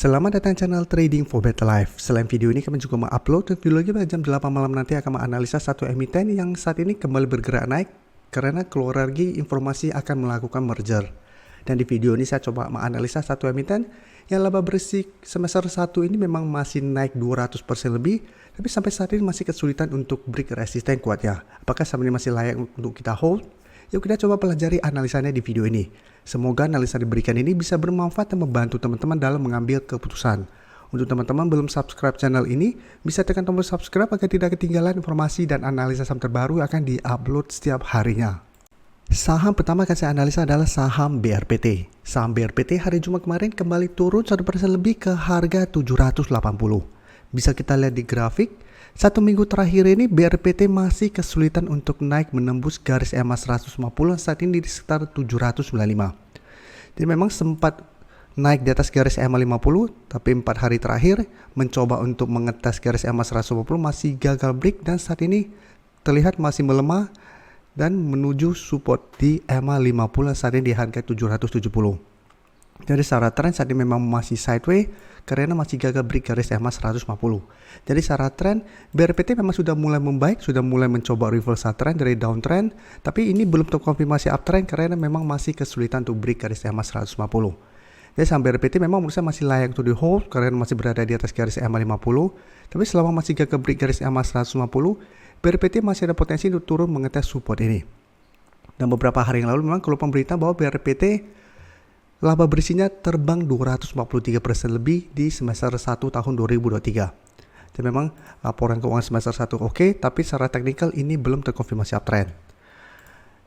Selamat datang channel Trading for Better Life. Selain video ini, kami juga mengupload video lagi pada jam 8 malam nanti akan menganalisa satu emiten yang saat ini kembali bergerak naik karena keluar lagi informasi akan melakukan merger. Dan di video ini saya coba menganalisa satu emiten yang laba bersih semester 1 ini memang masih naik 200% lebih, tapi sampai saat ini masih kesulitan untuk break resisten kuatnya. Apakah saat ini masih layak untuk kita hold? Yuk kita coba pelajari analisanya di video ini. Semoga analisa diberikan ini bisa bermanfaat dan membantu teman-teman dalam mengambil keputusan. Untuk teman-teman belum subscribe channel ini, bisa tekan tombol subscribe agar tidak ketinggalan informasi dan analisa saham terbaru yang akan di-upload setiap harinya. Saham pertama akan saya analisa adalah saham BRPT. Saham BRPT hari Jumat kemarin kembali turun 1% lebih ke harga 780. Bisa kita lihat di grafik. Satu minggu terakhir ini BRPT masih kesulitan untuk naik menembus garis EMA 150 saat ini di sekitar 795. Jadi memang sempat naik di atas garis EMA 50, tapi 4 hari terakhir mencoba untuk mengetes garis EMA 150 masih gagal break dan saat ini terlihat masih melemah dan menuju support di EMA 50 saat ini di harga 770. Jadi secara tren saat ini memang masih sideways karena masih gagal break garis EMA 150. Jadi secara tren BRPT memang sudah mulai membaik, sudah mulai mencoba reversal trend dari downtrend, tapi ini belum terkonfirmasi uptrend karena memang masih kesulitan untuk break garis EMA 150. Jadi saham BRPT memang menurut saya masih layak untuk di hold karena masih berada di atas garis EMA 50, tapi selama masih gagal break garis EMA 150, BRPT masih ada potensi untuk turun mengetes support ini. Dan beberapa hari yang lalu memang keluar pemberita bahwa BRPT laba bersihnya terbang 243% lebih di semester 1 tahun 2023. Dan memang laporan keuangan semester 1 oke, tapi secara teknikal ini belum terkonfirmasi uptrend.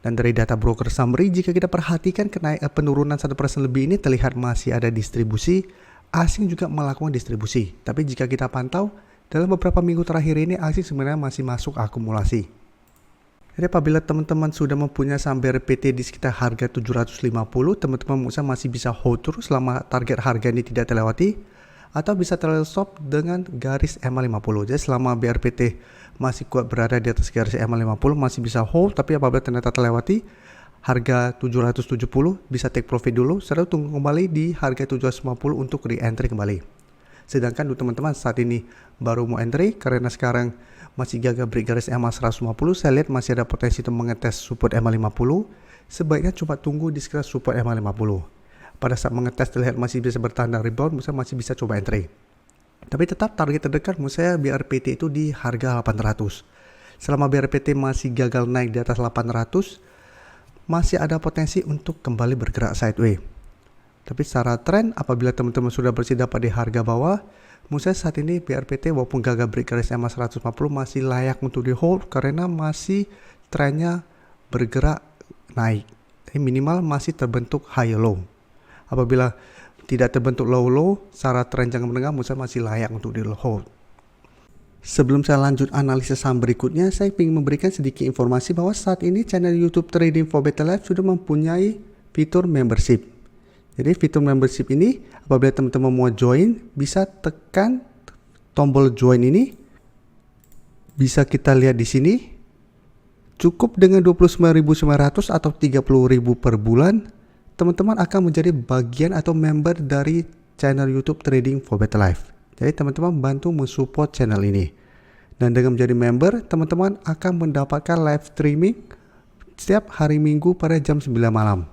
Dan dari data broker summary, jika kita perhatikan penurunan 1% lebih ini terlihat masih ada distribusi, asing juga melakukan distribusi. Tapi jika kita pantau, dalam beberapa minggu terakhir ini asing sebenarnya masih masuk akumulasi. Jadi apabila teman-teman sudah mempunyai saham BRPT di sekitar harga 750, teman-teman masih bisa hold terus selama target harga ini tidak terlewati, atau bisa trail stop dengan garis EMA 50. Jadi selama BRPT masih kuat berada di atas garis EMA 50 masih bisa hold, tapi apabila ternyata terlewati harga 770 bisa take profit dulu, setelah tunggu kembali di harga 750 untuk re-entry kembali. Sedangkan untuk teman-teman saat ini baru mau entry karena sekarang masih gagal break garis EMA 150, saya lihat masih ada potensi untuk mengetes support EMA 50. Sebaiknya coba tunggu di sekitar support EMA 50. Pada saat mengetes terlihat masih bisa bertahan dan rebound, menurut saya masih bisa coba entry. Tapi tetap target terdekat menurut saya BRPT itu di harga 800. Selama BRPT masih gagal naik di atas 800, masih ada potensi untuk kembali bergerak sideways. Tapi secara tren, apabila teman-teman sudah bersih dapat di harga bawah, menurut saya saat ini BRPT walaupun gagal break garis EMA 150 masih layak untuk di hold karena masih trennya bergerak naik. Jadi minimal masih terbentuk high low. Apabila tidak terbentuk low low, secara tren jangka menengah menurut saya masih layak untuk di hold. Sebelum saya lanjut analisis saham berikutnya, saya ingin memberikan sedikit informasi bahwa saat ini channel YouTube Trading for Better Life sudah mempunyai fitur membership. Jadi fitur membership ini apabila teman-teman mau join bisa tekan tombol join ini. Bisa kita lihat di sini. Cukup dengan 29.900 atau 30.000 per bulan, teman-teman akan menjadi bagian atau member dari channel YouTube Trading for Better Life. Jadi teman-teman bantu mensupport channel ini. Dan dengan menjadi member, teman-teman akan mendapatkan live streaming setiap hari Minggu pada jam 9 malam.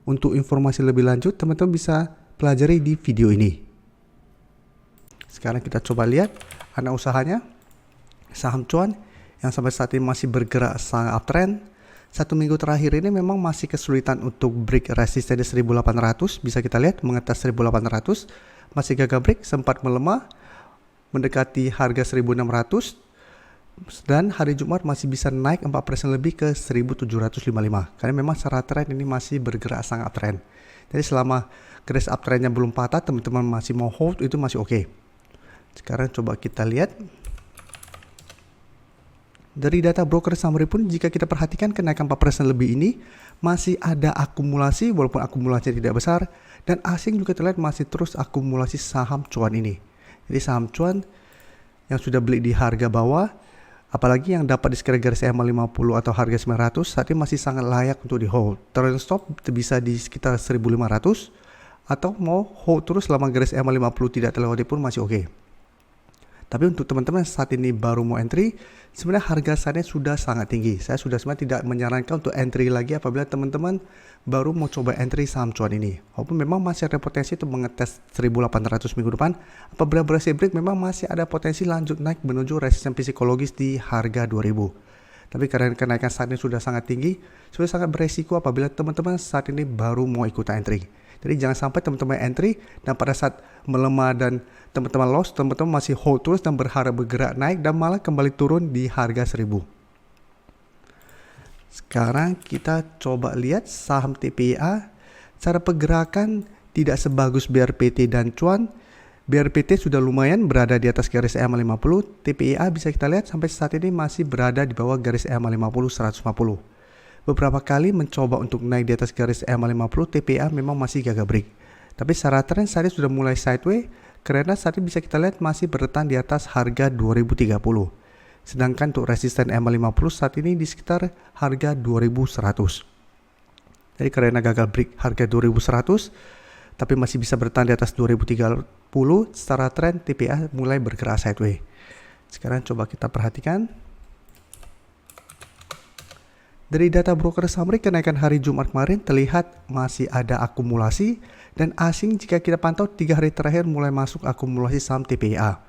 Untuk informasi lebih lanjut, teman-teman bisa pelajari di video ini. Sekarang kita coba lihat anak usahanya, saham cuan yang sampai saat ini masih bergerak sangat uptrend. Satu minggu terakhir ini memang masih kesulitan untuk break resisten di 1800. Bisa kita lihat mengetes 1800, masih gagal break, sempat melemah, mendekati harga 1600. Dan hari Jumat masih bisa naik 4% lebih ke 1755 karena memang secara tren ini masih bergerak sangat uptrend. Jadi selama garis uptrendnya belum patah, teman-teman masih mau hold, itu masih oke. Sekarang coba kita lihat dari data broker summary pun, jika kita perhatikan kenaikan 4% lebih ini masih ada akumulasi walaupun akumulasinya tidak besar, dan asing juga terlihat masih terus akumulasi saham cuan ini. Jadi saham cuan yang sudah beli di harga bawah, apalagi yang dapat di sekitar garis EMA 50 atau harga 900, saat ini masih sangat layak untuk di hold. Trailing stop bisa di sekitar 1500 atau mau hold terus selama garis EMA 50 tidak terlewati pun masih oke. Tapi untuk teman-teman saat ini baru mau entry, sebenarnya harga saatnya sudah sangat tinggi. Saya sudah sebenarnya tidak menyarankan untuk entry lagi apabila teman-teman baru mau coba entry saham cuan ini. Walaupun memang masih ada potensi untuk mengetes 1800 minggu depan, apabila berhasil break memang masih ada potensi lanjut naik menuju resisten psikologis di harga 2000. Tapi karena kenaikan saat ini sudah sangat tinggi, sudah sangat beresiko apabila teman-teman saat ini baru mau ikutan entry. Jadi jangan sampai teman-teman entry dan pada saat melemah dan teman-teman loss, teman-teman masih hold terus dan berharap bergerak naik dan malah kembali turun di harga 1000. Sekarang kita coba lihat saham TPIA. Cara pergerakan tidak sebagus BRPT dan cuan. BRPT sudah lumayan berada di atas garis EMA 50. TPIA bisa kita lihat sampai saat ini masih berada di bawah garis EMA 50 150. Beberapa kali mencoba untuk naik di atas garis EMA 50, TPIA memang masih gagal break. Tapi secara tren saat ini sudah mulai sideways karena saat ini bisa kita lihat masih bertahan di atas harga 2030. Sedangkan untuk resisten EMA 50 saat ini di sekitar harga 2100. Jadi karena gagal break harga 2100, tapi masih bisa bertahan di atas 2030, secara tren TPIA mulai bergerak sideways. Sekarang coba kita perhatikan. Dari data broker summary kenaikan hari Jumat kemarin terlihat masih ada akumulasi dan asing jika kita pantau 3 hari terakhir mulai masuk akumulasi saham TPIA.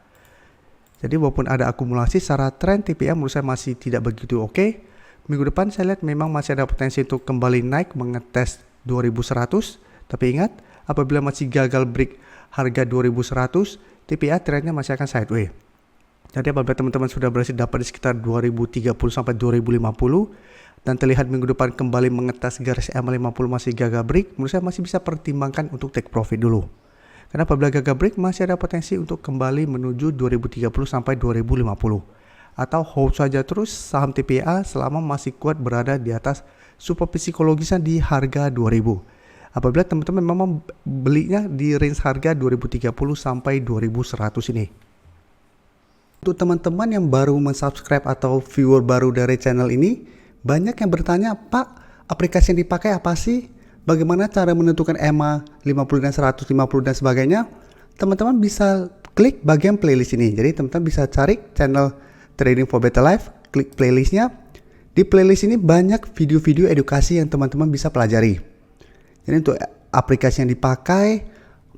Jadi walaupun ada akumulasi secara tren TPIA menurut saya masih tidak begitu oke. Minggu depan saya lihat memang masih ada potensi untuk kembali naik mengetes 2100. Tapi ingat apabila masih gagal break harga 2100, TPIA trennya masih akan sideways. Jadi apabila teman-teman sudah berhasil dapat di sekitar 2030 sampai 2050 dan terlihat minggu depan kembali mengetes garis EMA 50 masih gagal break, menurut saya masih bisa pertimbangkan untuk take profit dulu. Karena apabila gagal break masih ada potensi untuk kembali menuju 2030 sampai 2050. Atau hold saja terus saham TPIA selama masih kuat berada di atas support psikologisnya di harga 2000. Apabila teman-teman memang belinya di range harga 2030 sampai 2100 ini. Untuk teman-teman yang baru mensubscribe atau viewer baru dari channel ini, banyak yang bertanya, Pak, aplikasi yang dipakai apa sih? Bagaimana cara menentukan EMA 50 dan 150 dan sebagainya? Teman-teman bisa klik bagian playlist ini. Jadi teman-teman bisa cari channel Trading for Better Life, klik playlistnya. Di playlist ini banyak video-video edukasi yang teman-teman bisa pelajari. Jadi untuk aplikasi yang dipakai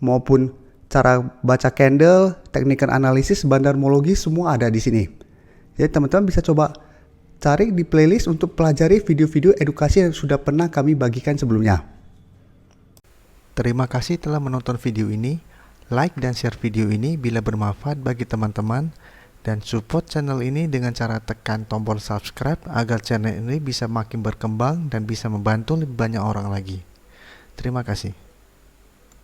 maupun cara baca candle, teknik analisis, bandarmologi semua ada di sini. Jadi teman-teman bisa coba cari di playlist untuk pelajari video-video edukasi yang sudah pernah kami bagikan sebelumnya. Terima kasih telah menonton video ini. Like dan share video ini bila bermanfaat bagi teman-teman. Dan support channel ini dengan cara tekan tombol subscribe agar channel ini bisa makin berkembang dan bisa membantu lebih banyak orang lagi. Terima kasih.